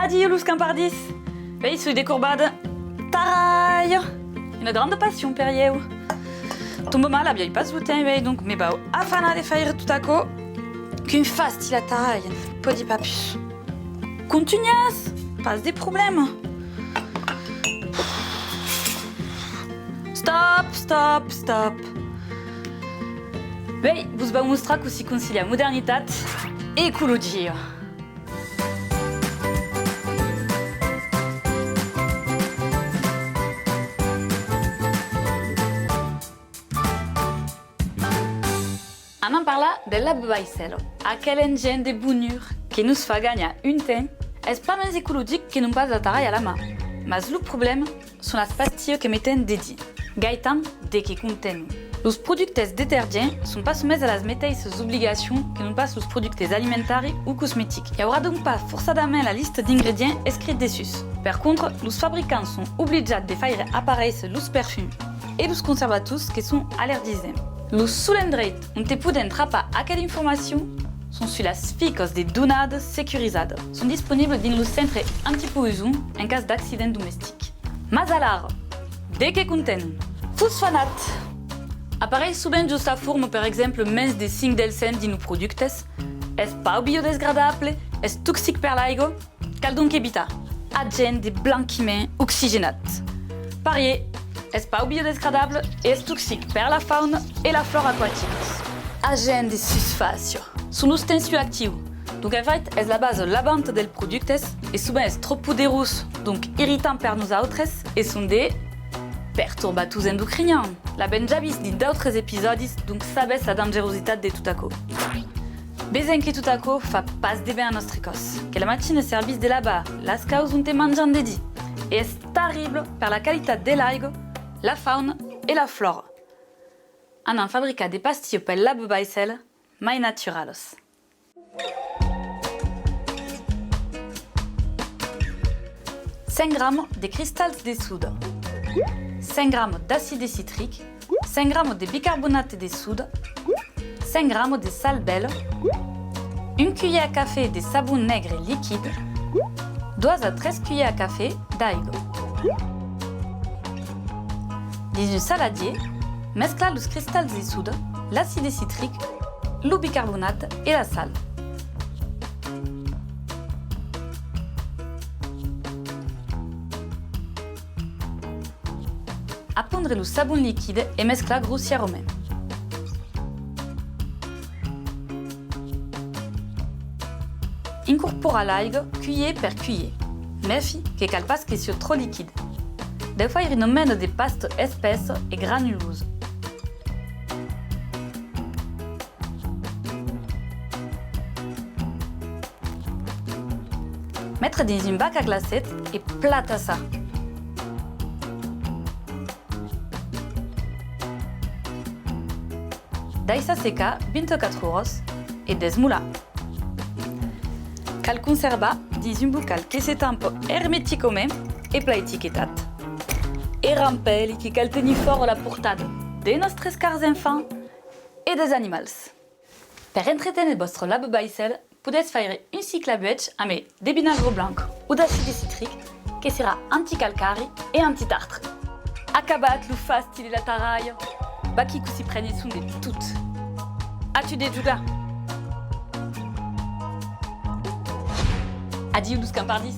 Adieu lus campardis. Vei sui de courbade. Tarai. Une grande passion per eu. Tombe mal abiai pas voté vei donc me bau afana de faire tout à coup. Qu'une fasti la taille. Podi pas plus. Continuas. Pas des problèmes. Stop. Vei, vos vau mostrar que si concilia modernitat e ecologia. Anem parlar de l'Abe Baicel, aquel engin de bonheur que nos fa gagnar un temps, és pas més ecologique que non pas la taille à la main. Mas le problème sont les pastilles que meten dédiées. Gaitan de que contenen. Les productes détergents sont pas soumis à les mêmes obligations que non pas les productes alimentaires ou cosmétiques. Il n'y aura donc pas forcément la liste d'ingrédients écrite dessus. Par contre, les fabricants sont obligés de faire apparaître les parfums et les conservateurs qui sont allergisés. Les soulendreits on te poden trapar aquella information sont sur les fiches de données sécurisées. Sont disponibles dans le centre anti-pollution en cas d'accident domestique. Mas alors, de que contenen? Fosfanat. Apparaît souvent juste la forme, par exemple, mince de 5% de nos productes. Est pas biodégradable, est toxique per l'aigua. Cal donc evitar? Agent de blanchiment oxygénat. Parier, est pas biodégradable et est toxique per la faune et la flore aquatique. Agent de sulfation. Sont nos tensioactifs. Donc en fait, est la base de la vente des produits et souvent est trop podereux, donc irritant per nous autres, et sont des perturbateurs endocriniens. La ben ja vist dans d'autres épisodes, donc sabes la dangerosité de tout à coup. Besoin que tout à coup fa pas de bien à notre cos, que la machine service de là-bas, las causes ont te mangeant dédié, et est terrible per la qualité de l'aigua, la faune et la flore. On en fabrica des pastilles per l'Abe Baicel, mai naturales. « 5 g de cristal de soude, 5 g d'acide citrique, 5 g de bicarbonate de soude, 5 g de sal belle, 1 cuillère à café de savon nègre liquide, 2 à 13 cuillères à café d'aigua. Dans un saladier, mescla les cristals de soude, l'acide citrique, le bicarbonate et la sal. Appondre le savon liquide et mescla grossièrement. Incorpora l'aigua cuillère per cuillère. Méfie que cal pas que soit trop liquide. Des fois, il nomène des pastes épaisses et granuleuses. Mettre dans un bac à glacettes et plata ça. Deixa secar 24 horas et desmoula. Cal conserva dans un bocal que s'étampe hermétiquement et plat étiquetat. Et rampel qui cal tenir fort la portade de nostres cars enfants et des animaux. Per entretenir votre l'Abe Baicel, podes faire un cyclabuech avec de vinaigre blanc ou d'acide citrique qui sera anticalcari et antitartre. Acabat le fasti de la taraille, baki que si prenne soin de toutes. As-tu des jugas? Adieu, lus campardis.